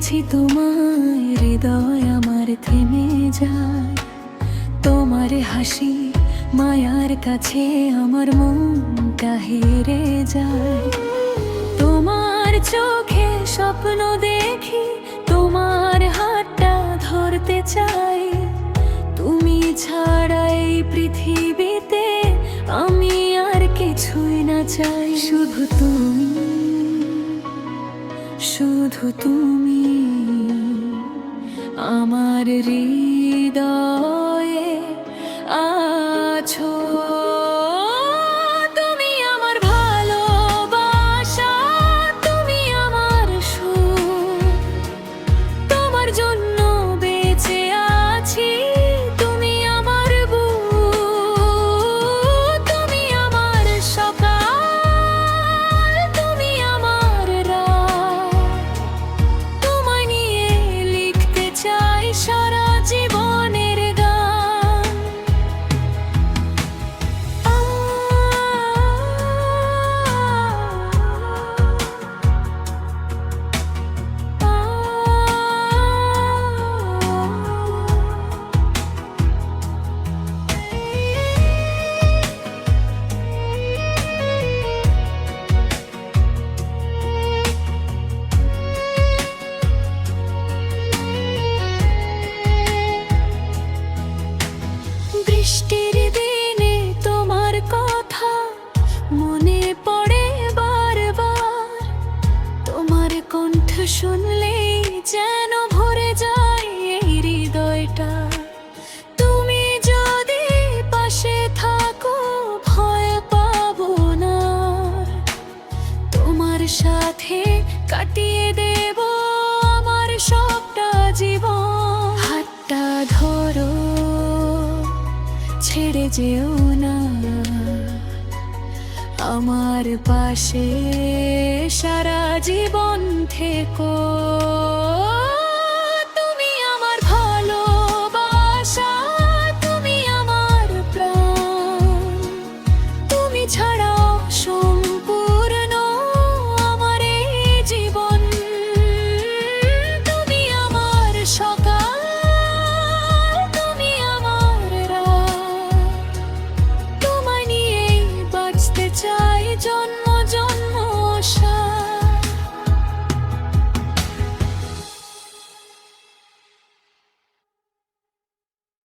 পেয়েছি তোমায়, হৃদয় আমার থেমে যায়। তোমার হাসি মায়ার কাছে আমার মনটা হেরে যায়। তোমার চোখে স্বপ্ন দেখি, তোমার হাতটা ধরতে চাই। তুমি ছাড়া এই পৃথিবীতে আমি আর কিছুই না চাই। শুধু তুমি, শুধু তুমি আমার হৃদয়ে আছো। তুমি আমার ভালোবাসা, তুমি আমার সুখ। তোমার জন্য বেঁচে আছি, তুমি আমার বুক। তুমি আমার সকাল, তুমি আমার রাত। তোমায় নিয়ে লিখতে চাই সারা জীবনের গান। বৃষ্টির দিনে তোমার কথা মনে পড়ে বারবার। তোমার কণ্ঠ শুনলেই যেন ভরে যায় এই হৃদয়টা। তুমি যদি পাশে থাকো ভয় পাবো না। তোমার সাথে কাটিয়ে দেব আমার সবটা জীবন। হাতটা ধরো, ছেড়ে যেও না, আমার পাশে সারা জীবন থেকো।